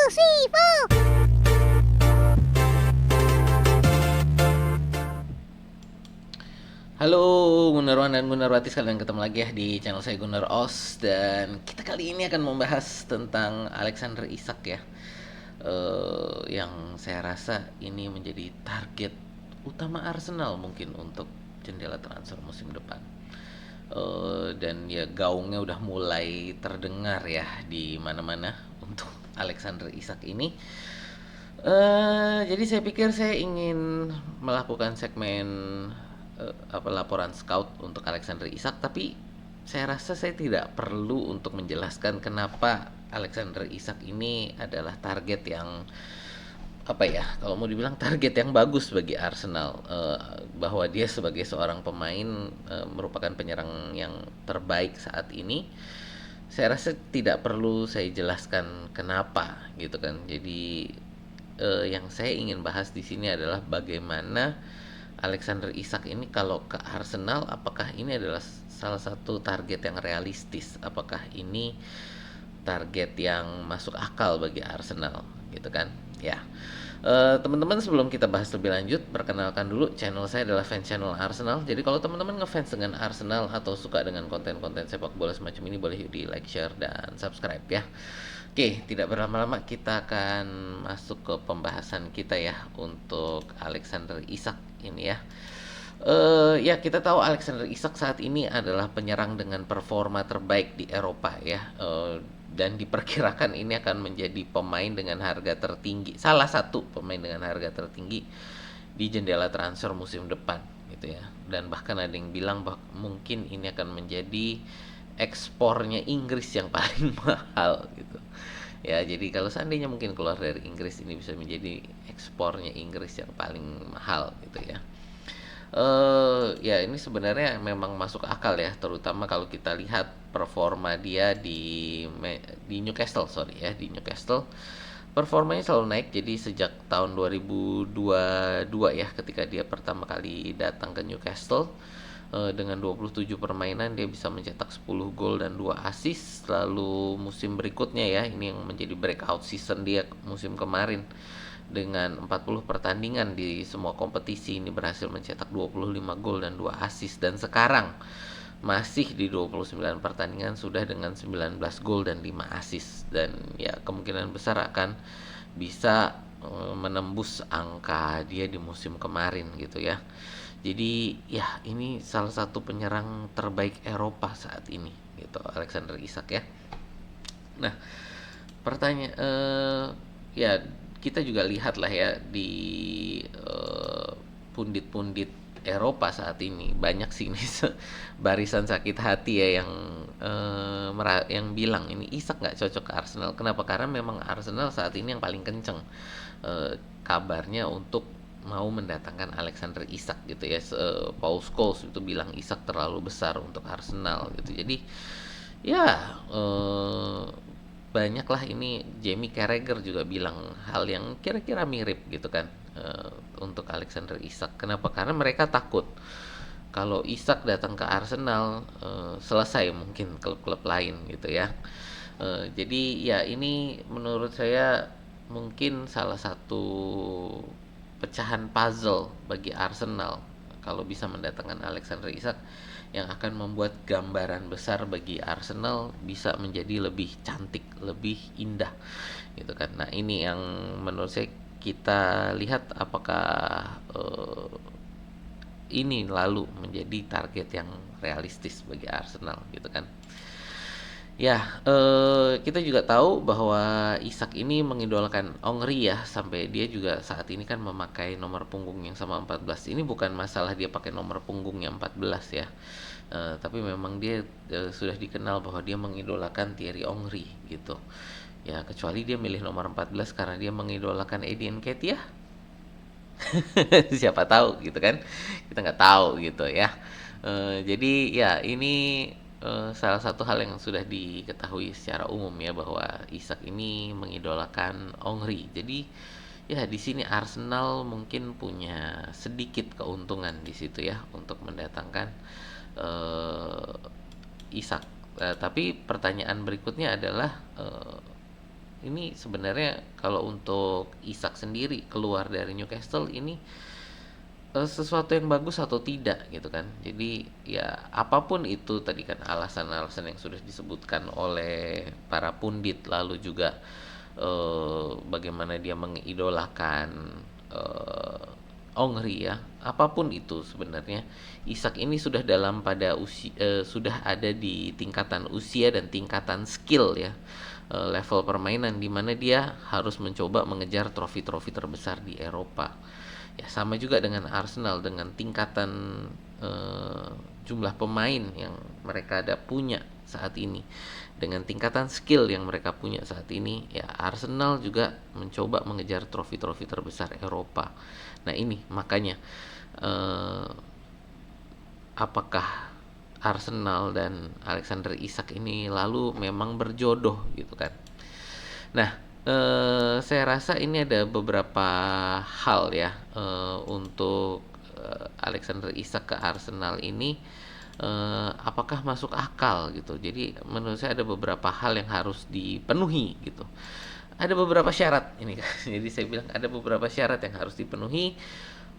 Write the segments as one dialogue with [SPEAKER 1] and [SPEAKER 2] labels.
[SPEAKER 1] three, four.
[SPEAKER 2] Halo Gunawan dan Gunarwati, sekalian ketemu lagi ya di channel saya Gunar Os. Dan kita kali ini akan membahas tentang Alexander Isak ya, yang saya rasa ini menjadi target utama Arsenal mungkin untuk jendela transfer musim depan. Dan ya gaungnya udah mulai terdengar ya di mana-mana untuk Alexander Isak ini. Jadi saya pikir saya ingin melakukan segmen apa laporan scout untuk Alexander Isak, tapi saya rasa saya tidak perlu untuk menjelaskan kenapa Alexander Isak ini adalah target yang apa ya, kalau mau dibilang target yang bagus bagi Arsenal, bahwa dia sebagai seorang pemain merupakan penyerang yang terbaik saat ini. Saya rasa tidak perlu saya jelaskan kenapa gitu kan. Jadi yang saya ingin bahas di sini adalah bagaimana Alexander Isak ini kalau ke Arsenal, apakah ini adalah salah satu target yang realistis? Apakah ini target yang masuk akal bagi Arsenal gitu kan? Ya. Teman-teman, sebelum kita bahas lebih lanjut, perkenalkan dulu, channel saya adalah fan channel Arsenal. Jadi kalau teman-teman ngefans dengan Arsenal atau suka dengan konten-konten sepak bola semacam ini, boleh di like, share, dan subscribe ya. Oke, tidak berlama-lama kita akan masuk ke pembahasan kita ya untuk Alexander Isak ini ya. Ya, kita tahu Alexander Isak saat ini adalah penyerang dengan performa terbaik di Eropa ya. Dan diperkirakan ini akan menjadi pemain dengan harga tertinggi, salah satu pemain dengan harga tertinggi di jendela transfer musim depan gitu ya. Dan bahkan ada yang bilang mungkin ini akan menjadi ekspornya Inggris yang paling mahal gitu. Ya, jadi kalau seandainya mungkin keluar dari Inggris, ini bisa menjadi ekspornya Inggris yang paling mahal gitu ya. Ya ini sebenarnya memang masuk akal ya, terutama kalau kita lihat performa dia di Newcastle, sorry ya, di Newcastle. Performanya selalu naik, jadi sejak tahun 2022 ya, ketika dia pertama kali datang ke Newcastle, dengan 27 permainan dia bisa mencetak 10 gol dan 2 assist. Lalu musim berikutnya ya, ini yang menjadi breakout season dia musim kemarin, dengan 40 pertandingan di semua kompetisi ini berhasil mencetak 25 gol dan 2 assist. Dan sekarang masih di 29 pertandingan sudah dengan 19 gol dan 5 assist. Dan ya kemungkinan besar akan bisa menembus angka dia di musim kemarin gitu ya. Jadi ya ini salah satu penyerang terbaik Eropa saat ini gitu, Alexander Isak ya. Nah, pertanyaan ya kita juga lihat lah ya di pundit-pundit Eropa saat ini banyak sih ini barisan sakit hati ya yang yang bilang ini Isak nggak cocok ke Arsenal. Kenapa? Karena memang Arsenal saat ini yang paling kenceng kabarnya untuk mau mendatangkan Alexander Isak gitu ya. Paul Scholes itu bilang Isak terlalu besar untuk Arsenal gitu. Jadi ya banyaklah ini, Jamie Carragher juga bilang hal yang kira-kira mirip gitu kan, untuk Alexander Isak. Kenapa? Karena mereka takut kalau Isak datang ke Arsenal, selesai mungkin klub-klub lain gitu ya. Jadi ya ini menurut saya mungkin salah satu pecahan puzzle bagi Arsenal kalau bisa mendatangkan Alexander Isak, yang akan membuat gambaran besar bagi Arsenal bisa menjadi lebih cantik, lebih indah gitu kan. Nah, ini yang menurut saya kita lihat apakah ini lalu menjadi target yang realistis bagi Arsenal gitu kan. Ya, kita juga tahu bahwa Isak ini mengidolakan Ongri ya, sampai dia juga saat ini kan memakai nomor punggung yang sama 14. Ini bukan masalah dia pakai nomor punggung yang 14 ya. Tapi memang dia sudah dikenal bahwa dia mengidolakan Thierry Ongri gitu. Ya, kecuali dia milih nomor 14 karena dia mengidolakan Eddie Nketiah. Siapa tahu gitu kan, kita nggak tahu gitu ya. Jadi ya ini salah satu hal yang sudah diketahui secara umum ya, bahwa Isak ini mengidolakan Ongri. Jadi ya di sini Arsenal mungkin punya sedikit keuntungan di situ ya untuk mendatangkan Isak. Tapi pertanyaan berikutnya adalah ini sebenarnya kalau untuk Isak sendiri keluar dari Newcastle ini sesuatu yang bagus atau tidak gitu kan. Jadi ya apapun itu tadi kan alasan-alasan yang sudah disebutkan oleh para pundit, lalu juga bagaimana dia mengidolakan Ongri ya. Apapun itu sebenarnya Isak ini sudah dalam pada usia, sudah ada di tingkatan usia dan tingkatan skill ya. Level permainan di mana dia harus mencoba mengejar trofi-trofi terbesar di Eropa. Ya sama juga dengan Arsenal dengan tingkatan eh, jumlah pemain yang mereka ada punya saat ini, dengan tingkatan skill yang mereka punya saat ini, ya Arsenal juga mencoba mengejar trofi-trofi terbesar Eropa. Nah ini makanya eh, apakah Arsenal dan Alexander Isak ini lalu memang berjodoh gitu kan. Nah, saya rasa ini ada beberapa hal ya untuk Alexander Isak ke Arsenal ini, apakah masuk akal gitu. Jadi menurut saya ada beberapa hal yang harus dipenuhi gitu. Ada beberapa syarat ini. Jadi saya bilang ada beberapa syarat yang harus dipenuhi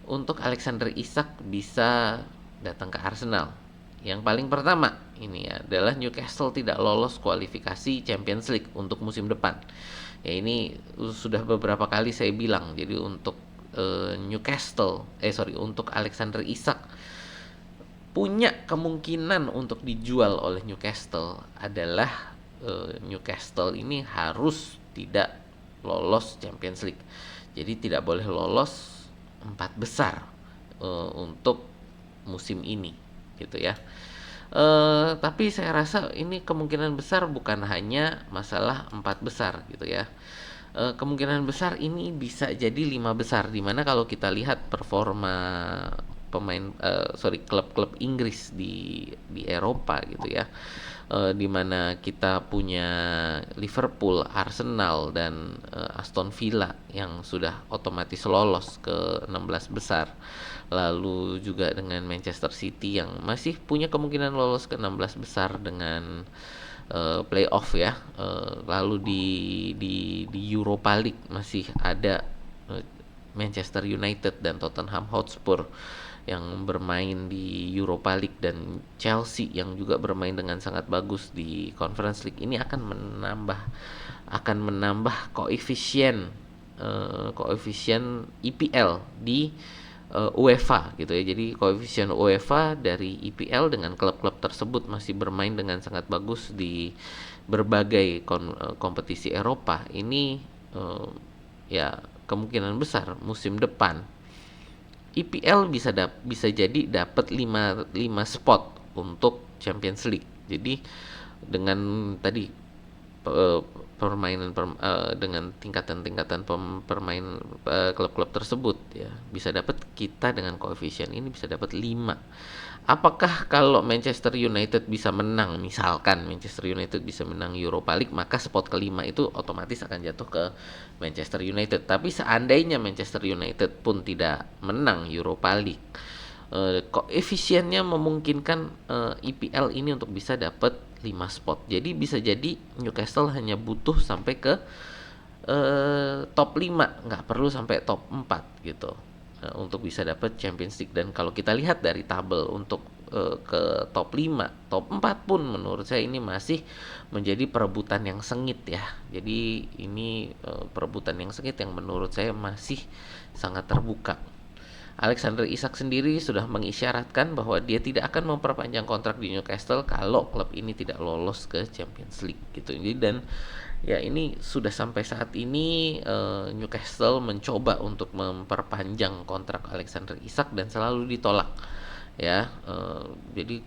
[SPEAKER 2] untuk Alexander Isak bisa datang ke Arsenal. Yang paling pertama ini adalah Newcastle tidak lolos kualifikasi Champions League untuk musim depan. Ya ini sudah beberapa kali saya bilang. Jadi untuk untuk Alexander Isak punya kemungkinan untuk dijual oleh Newcastle adalah Newcastle ini harus tidak lolos Champions League. Jadi tidak boleh lolos 4 besar untuk musim ini gitu ya. Tapi saya rasa ini kemungkinan besar bukan hanya masalah 4 besar gitu ya. Kemungkinan besar ini bisa jadi 5 besar, dimana kalau kita lihat performa klub-klub Inggris di Eropa gitu ya, dimana kita punya Liverpool, Arsenal dan Aston Villa yang sudah otomatis lolos ke 16 besar, lalu juga dengan Manchester City yang masih punya kemungkinan lolos ke 16 besar dengan playoff ya. Lalu di Europa League masih ada Manchester United dan Tottenham Hotspur yang bermain di Europa League, dan Chelsea yang juga bermain dengan sangat bagus di Conference League. Ini akan menambah koefisien EPL di UEFA gitu ya. Jadi koefisien UEFA dari EPL dengan klub-klub tersebut masih bermain dengan sangat bagus di berbagai kompetisi Eropa. Ini ya kemungkinan besar musim depan EPL bisa jadi dapat 5 spot untuk Champions League. Jadi dengan tadi eh, dengan tingkatan-tingkatan permain klub-klub tersebut ya, bisa dapat kita dengan koefisien ini bisa dapat 5. Apakah kalau Manchester United bisa menang, misalkan Manchester United bisa menang Europa League, maka spot kelima itu otomatis akan jatuh ke Manchester United. Tapi seandainya Manchester United pun tidak menang Europa League, koefisiennya memungkinkan EPL ini untuk bisa dapat 5 spot. Jadi bisa jadi Newcastle hanya butuh sampai ke top 5, nggak perlu sampai top 4 gitu, untuk bisa dapat Champions League. Dan kalau kita lihat dari tabel untuk ke top 5, top 4 pun menurut saya ini masih menjadi perebutan yang sengit ya. Jadi ini perebutan yang sengit yang menurut saya masih sangat terbuka. Alexander Isak sendiri sudah mengisyaratkan bahwa dia tidak akan memperpanjang kontrak di Newcastle kalau klub ini tidak lolos ke Champions League gitu. Dan ya ini sudah sampai saat ini Newcastle mencoba untuk memperpanjang kontrak Alexander Isak dan selalu ditolak ya. Jadi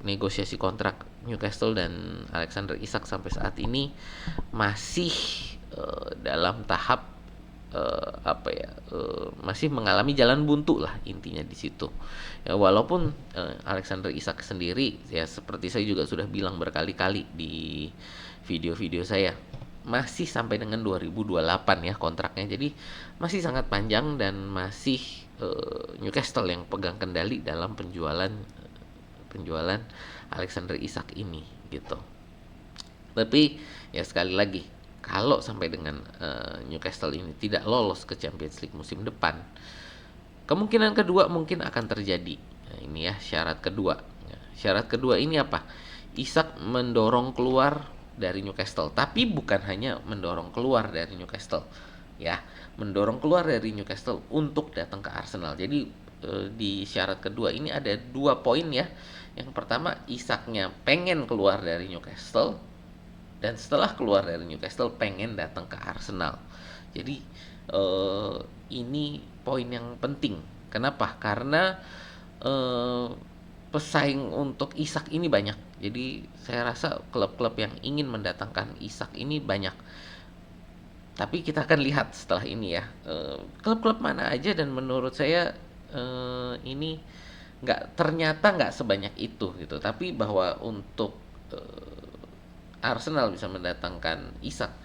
[SPEAKER 2] negosiasi kontrak Newcastle dan Alexander Isak sampai saat ini masih dalam tahap masih mengalami jalan buntu lah intinya di situ ya. Walaupun Alexander Isak sendiri ya, seperti saya juga sudah bilang berkali-kali di video-video saya, masih sampai dengan 2028 ya kontraknya. Jadi masih sangat panjang dan masih Newcastle yang pegang kendali dalam penjualan Alexander Isak ini gitu. Tapi ya sekali lagi, kalau sampai dengan Newcastle ini tidak lolos ke Champions League musim depan, kemungkinan kedua mungkin akan terjadi. Nah, ini ya syarat kedua. Nah, syarat kedua ini apa? Isak mendorong keluar dari Newcastle, tapi bukan hanya mendorong keluar dari Newcastle, ya, mendorong keluar dari Newcastle untuk datang ke Arsenal. Jadi di syarat kedua ini ada 2 poin ya. Yang pertama, Isaknya pengen keluar dari Newcastle, dan setelah keluar dari Newcastle pengen datang ke Arsenal. Jadi eh, ini poin yang penting. Kenapa? Karena eh, pesaing untuk Isak ini banyak. Jadi saya rasa klub-klub yang ingin mendatangkan Isak ini banyak. Tapi kita akan lihat setelah ini ya, klub-klub mana aja, dan menurut saya ini ternyata nggak sebanyak itu gitu. Tapi bahwa untuk Arsenal bisa mendatangkan Isak,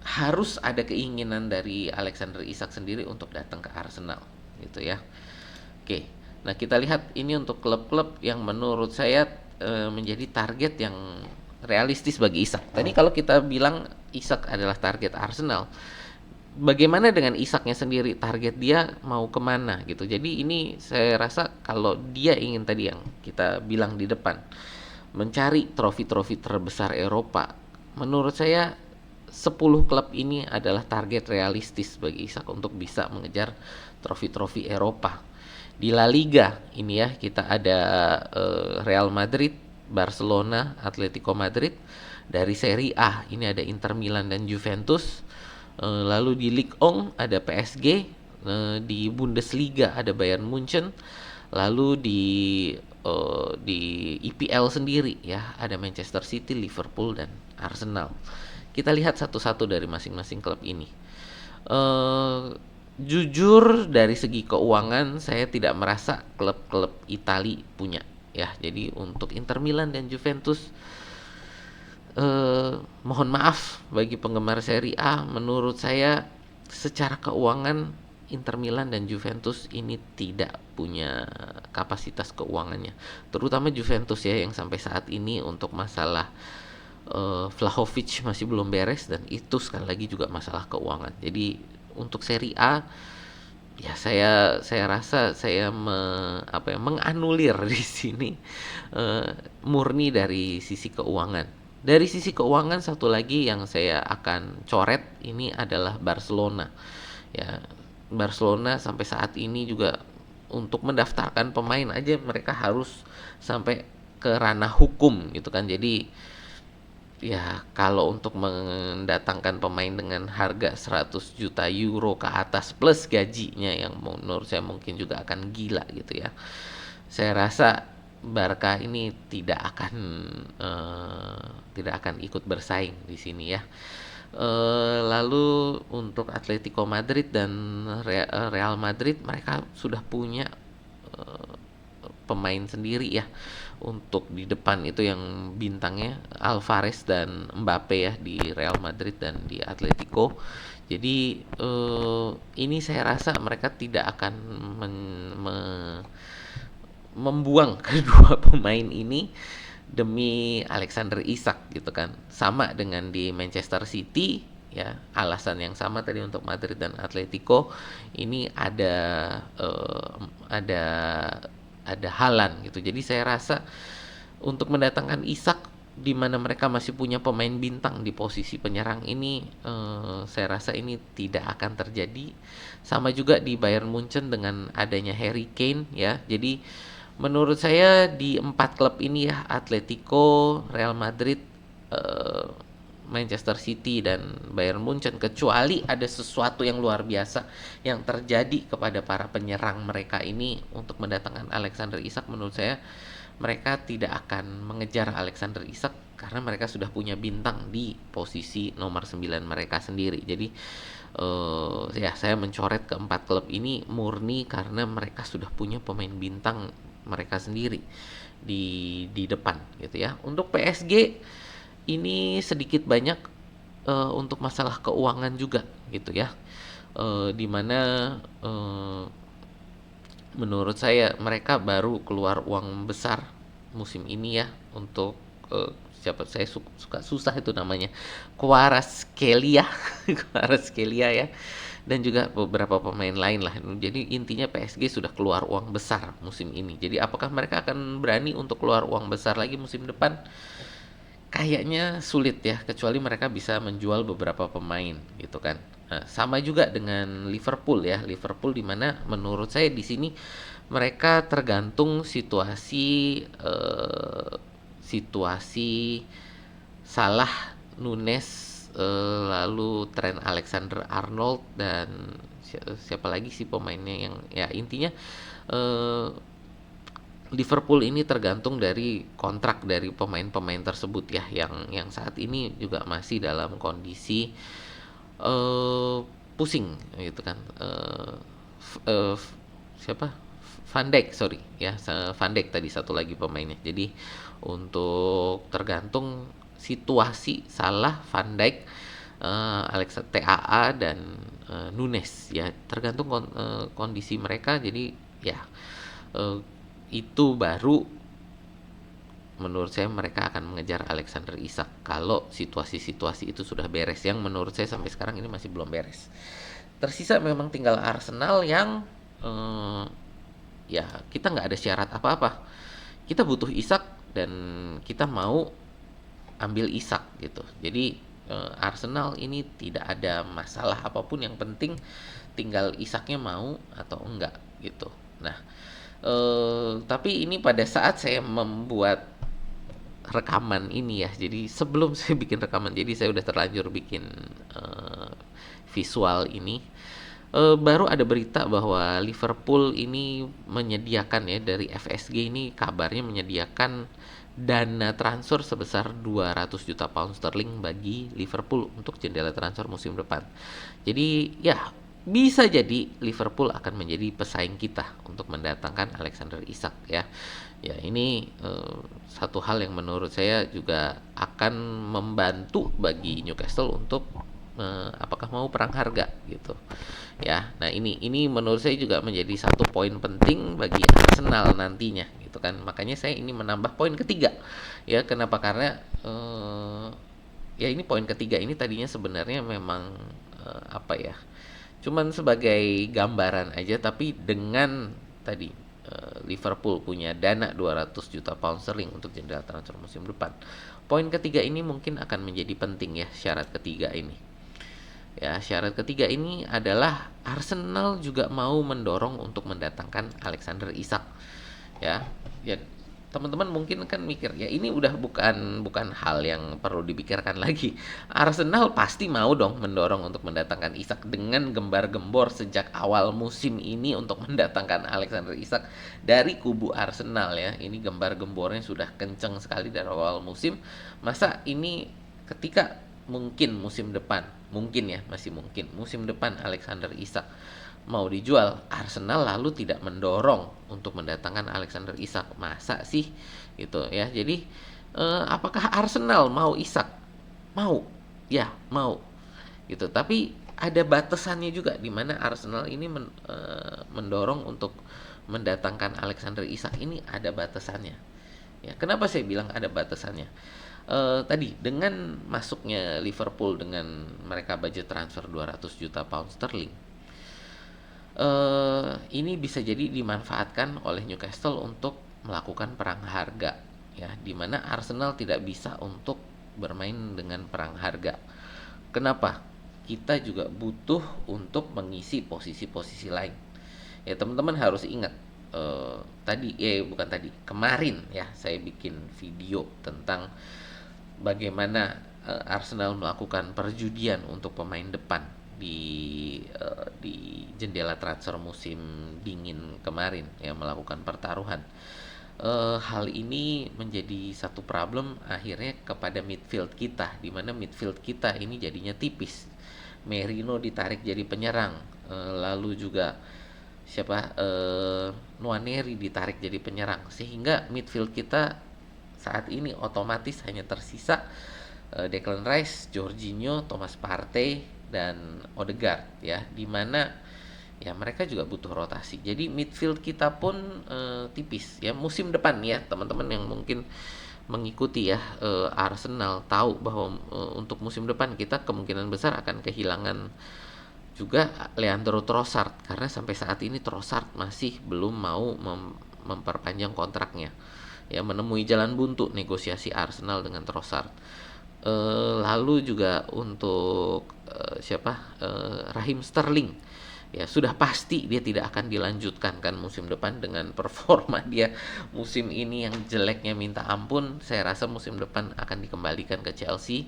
[SPEAKER 2] harus ada keinginan dari Alexander Isak sendiri untuk datang ke Arsenal gitu ya. Oke. Nah, kita lihat ini untuk klub-klub yang menurut saya menjadi target yang realistis bagi Isak. Tadi kalau kita bilang Isak adalah target Arsenal, bagaimana dengan Isaknya sendiri? Target dia mau kemana gitu. Jadi ini saya rasa kalau dia ingin, tadi yang kita bilang di depan, mencari trofi-trofi terbesar Eropa, menurut saya 10 klub ini adalah target realistis bagi Isak untuk bisa mengejar trofi-trofi Eropa. Di La Liga ini ya, kita ada Real Madrid, Barcelona, Atletico Madrid. Dari Serie A ini ada Inter Milan dan Juventus. Lalu di Ligue 1 ada PSG. Di Bundesliga ada Bayern Munchen. Lalu di IPL sendiri ya, ada Manchester City, Liverpool, dan Arsenal. Kita lihat satu-satu dari masing-masing klub ini. Jujur dari segi keuangan saya tidak merasa klub-klub Itali punya ya. Jadi untuk Inter Milan dan Juventus, mohon maaf bagi penggemar Serie A, menurut saya secara keuangan Inter Milan dan Juventus ini tidak punya kapasitas keuangannya. Terutama Juventus ya, yang sampai saat ini untuk masalah Vlahovic masih belum beres, dan itu sekali lagi juga masalah keuangan. Jadi untuk Serie A ya, saya rasa saya menganulir di sini murni dari sisi keuangan. Dari sisi keuangan, satu lagi yang saya akan coret ini adalah Barcelona. Ya, Barcelona sampai saat ini juga untuk mendaftarkan pemain aja mereka harus sampai ke ranah hukum gitu kan. Jadi ya, kalau untuk mendatangkan pemain dengan harga 100 juta euro ke atas plus gajinya yang menurut saya mungkin juga akan gila gitu ya, saya rasa Barca ini tidak akan ikut bersaing di sini ya. Lalu untuk Atletico Madrid dan Real Madrid, mereka sudah punya pemain sendiri ya. Untuk di depan itu yang bintangnya Alvarez dan Mbappe ya, di Real Madrid dan di Atletico. Jadi ini saya rasa mereka tidak akan membuang kedua pemain ini demi Alexander Isak gitu kan. Sama dengan di Manchester City ya, alasan yang sama tadi untuk Madrid dan Atletico. Ini ada Haaland gitu. Jadi saya rasa untuk mendatangkan Isak di mana mereka masih punya pemain bintang di posisi penyerang ini, saya rasa ini tidak akan terjadi. Sama juga di Bayern Munchen dengan adanya Harry Kane ya. Jadi menurut saya di 4 klub ini ya, Atletico, Real Madrid, Manchester City, dan Bayern Munchen, kecuali ada sesuatu yang luar biasa yang terjadi kepada para penyerang mereka ini untuk mendatangkan Alexander Isak, menurut saya mereka tidak akan mengejar Alexander Isak karena mereka sudah punya bintang di posisi nomor 9 mereka sendiri. Jadi ya, saya mencoret keempat klub ini murni karena mereka sudah punya pemain bintang mereka sendiri di depan gitu ya. Untuk PSG ini sedikit banyak untuk masalah keuangan juga gitu ya. Dimana menurut saya mereka baru keluar uang besar musim ini ya untuk siapa saya suka susah itu namanya, Kvaratskhelia, Kvaratskhelia ya, dan juga beberapa pemain lain lah. Jadi intinya PSG sudah keluar uang besar musim ini. Jadi apakah mereka akan berani untuk keluar uang besar lagi musim depan? Kayaknya sulit ya, kecuali mereka bisa menjual beberapa pemain gitu kan. Nah, sama juga dengan Liverpool ya. Liverpool di mana menurut saya di sini mereka tergantung situasi Salah, Nunes, lalu Trent Alexander-Arnold dan siapa lagi sih pemainnya yang ya intinya eh, Liverpool ini tergantung dari kontrak dari pemain-pemain tersebut ya yang saat ini juga masih dalam kondisi eh pusing gitu kan. Siapa? Van Dijk, sorry ya, Van Dijk tadi satu lagi pemainnya. Jadi untuk tergantung situasi Salah, Van Dijk, Alexa TAA dan Nunes ya, tergantung kondisi mereka. Jadi ya eh, itu baru menurut saya mereka akan mengejar Alexander Isak kalau situasi-situasi itu sudah beres, yang menurut saya sampai sekarang ini masih belum beres. Tersisa memang tinggal Arsenal yang eh, ya kita nggak ada syarat apa-apa. Kita butuh Isak dan kita mau ambil Isak gitu. Jadi Arsenal ini tidak ada masalah apapun, yang penting tinggal Isaknya mau atau enggak gitu. Nah, tapi ini pada saat saya membuat rekaman ini ya. Jadi sebelum saya bikin rekaman, jadi saya udah terlanjur bikin visual ini. Baru ada berita bahwa Liverpool ini menyediakan ya, dari FSG ini kabarnya menyediakan dana transfer sebesar 200 juta pound sterling bagi Liverpool untuk jendela transfer musim depan. Jadi ya bisa jadi Liverpool akan menjadi pesaing kita untuk mendatangkan Alexander Isak ya. Ya ini satu hal yang menurut saya juga akan membantu bagi Newcastle untuk apakah mau perang harga gitu ya. Nah ini menurut saya juga menjadi satu poin penting bagi Arsenal nantinya gitu kan. Makanya saya ini menambah poin ketiga ya. Kenapa? Karena ya ini poin ketiga ini tadinya sebenarnya memang apa ya, cuman sebagai gambaran aja, tapi dengan tadi Liverpool punya dana 200 juta pound sterling untuk jendela transfer musim depan. Poin ketiga ini mungkin akan menjadi penting ya, syarat ketiga ini. Ya, syarat ketiga ini adalah Arsenal juga mau mendorong untuk mendatangkan Alexander Isak. Ya, ya teman-teman mungkin kan mikir ya ini udah bukan hal yang perlu dipikirkan lagi. Arsenal pasti mau dong mendorong untuk mendatangkan Isak dengan gembar-gembor sejak awal musim ini untuk mendatangkan Alexander Isak dari kubu Arsenal ya. Ini gembar-gembornya sudah kenceng sekali dari awal musim. Masa ini ketika mungkin ya, masih mungkin musim depan Alexander Isak mau dijual, Arsenal lalu tidak mendorong untuk mendatangkan Alexander Isak, masa sih gitu ya. Jadi apakah Arsenal mau Isak? Mau ya, mau gitu, tapi ada batasannya juga di mana Arsenal ini mendorong untuk mendatangkan Alexander Isak ini ada batasannya ya. Kenapa saya bilang ada batasannya? Tadi dengan masuknya Liverpool dengan mereka budget transfer 200 juta pound sterling, ini bisa jadi dimanfaatkan oleh Newcastle untuk melakukan perang harga ya, di mana Arsenal tidak bisa untuk bermain dengan perang harga. Kenapa? Kita juga butuh untuk mengisi posisi-posisi lain. Ya teman-teman harus ingat, bukan tadi, kemarin ya saya bikin video tentang bagaimana Arsenal melakukan perjudian untuk pemain depan di jendela transfer musim dingin kemarin ya, melakukan pertaruhan. Hal ini menjadi satu problem akhirnya kepada midfield kita, di mana midfield kita ini jadinya tipis. Merino ditarik jadi penyerang, lalu juga Nwaneri ditarik jadi penyerang, sehingga midfield kita saat ini otomatis hanya tersisa Declan Rice, Jorginho, Thomas Partey dan Odegaard ya, dimana ya mereka juga butuh rotasi. Jadi midfield kita pun tipis ya musim depan ya teman-teman yang mungkin mengikuti ya Arsenal, tahu bahwa untuk musim depan kita kemungkinan besar akan kehilangan juga Leandro Trossard, karena sampai saat ini Trossard masih belum mau memperpanjang kontraknya. Ya, menemui jalan buntu negosiasi Arsenal dengan Trossard. Lalu juga untuk Raheem Sterling, ya sudah pasti dia tidak akan dilanjutkan kan musim depan dengan performa dia musim ini yang jeleknya minta ampun. Saya rasa musim depan akan dikembalikan ke Chelsea.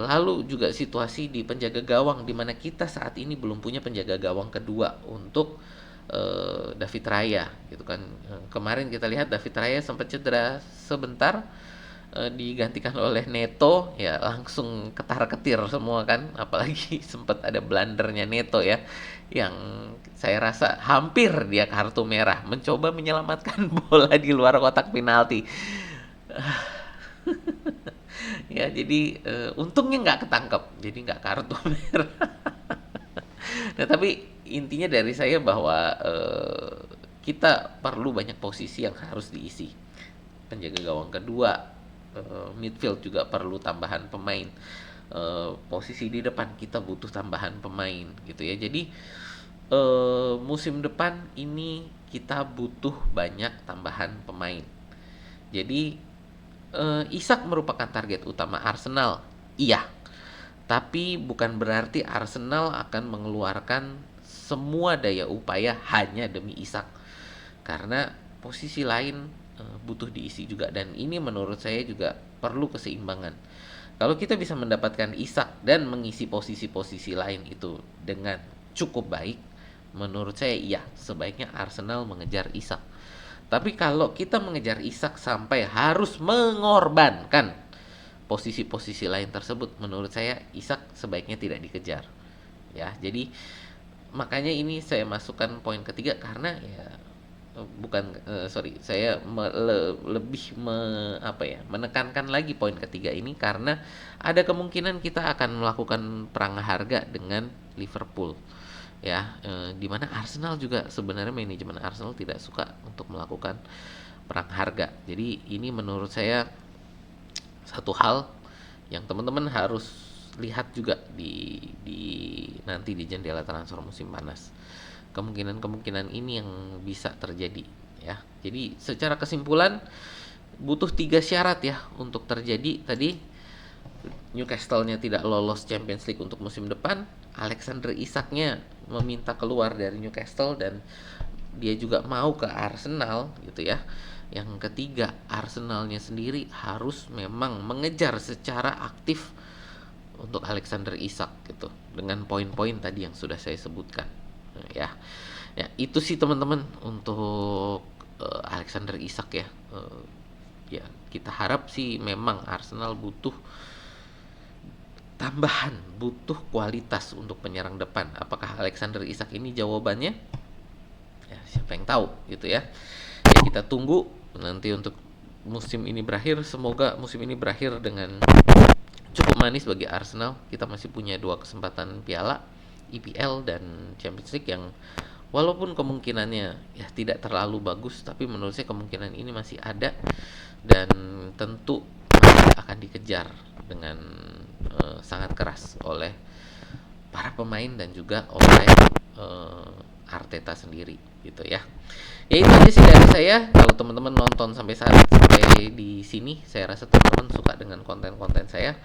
[SPEAKER 2] Lalu juga situasi di penjaga gawang, di mana kita saat ini belum punya penjaga gawang kedua untuk David Raya gitu kan. Kemarin kita lihat David Raya sempat cedera sebentar, digantikan oleh Neto, ya langsung ketar-ketir semua kan, apalagi sempat ada blendernya Neto ya, yang saya rasa hampir dia kartu merah, mencoba menyelamatkan bola di luar kotak penalti. Ya jadi untungnya nggak ketangkep, jadi nggak kartu merah. Nah tapi intinya dari saya bahwa kita perlu banyak posisi yang harus diisi. Penjaga gawang kedua, midfield juga perlu tambahan pemain, posisi di depan kita butuh tambahan pemain gitu ya. Jadi musim depan ini kita butuh banyak tambahan pemain. Jadi Isak merupakan target utama Arsenal, iya, tapi bukan berarti Arsenal akan mengeluarkan semua daya upaya hanya demi Isak, karena posisi lain butuh diisi juga, dan ini menurut saya juga perlu keseimbangan. Kalau kita bisa mendapatkan Isak dan mengisi posisi-posisi lain itu dengan cukup baik, menurut saya iya, sebaiknya Arsenal mengejar Isak. Tapi kalau kita mengejar Isak sampai harus mengorbankan posisi-posisi lain tersebut, menurut saya Isak sebaiknya tidak dikejar. Ya, jadi makanya ini saya masukkan poin ketiga, karena ya bukan sorry, saya lebih menekankan lagi poin ketiga ini karena ada kemungkinan kita akan melakukan perang harga dengan Liverpool, ya, di mana Arsenal juga sebenarnya, manajemen Arsenal tidak suka untuk melakukan perang harga. Jadi ini menurut saya satu hal yang teman-teman harus lihat juga di nanti di jendela transfer musim panas. Kemungkinan-kemungkinan ini yang bisa terjadi ya. Jadi secara kesimpulan butuh 3 syarat ya untuk terjadi tadi. Newcastle-nya tidak lolos Champions League untuk musim depan, Alexander Isaknya meminta keluar dari Newcastle dan dia juga mau ke Arsenal gitu ya. Yang ketiga, Arsenalnya sendiri harus memang mengejar secara aktif untuk Alexander Isak gitu, dengan poin-poin tadi yang sudah saya sebutkan. Ya, ya itu sih teman-teman untuk Alexander Isak ya. Ya kita harap sih memang Arsenal butuh tambahan, butuh kualitas untuk penyerang depan. Apakah Alexander Isak ini jawabannya? Ya, siapa yang tahu gitu ya. Ya kita tunggu nanti untuk musim ini berakhir. Semoga musim ini berakhir dengan cukup manis bagi Arsenal. Kita masih punya 2 kesempatan piala, EPL dan Champions League, yang walaupun kemungkinannya ya tidak terlalu bagus, tapi menurut saya kemungkinan ini masih ada dan tentu masih akan dikejar dengan sangat keras oleh para pemain dan juga oleh Arteta sendiri gitu ya. Ya itu aja sih dari saya. Kalau teman-teman nonton sampai di sini, saya rasa teman-teman suka dengan konten-konten saya.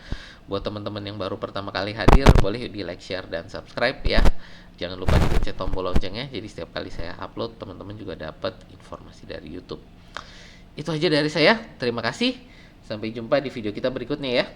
[SPEAKER 2] Buat teman-teman yang baru pertama kali hadir, boleh di like, share, dan subscribe ya. Jangan lupa dipencet tombol loncengnya, jadi setiap kali saya upload, teman-teman juga dapat informasi dari YouTube. Itu aja dari saya. Terima kasih. Sampai jumpa di video kita berikutnya ya.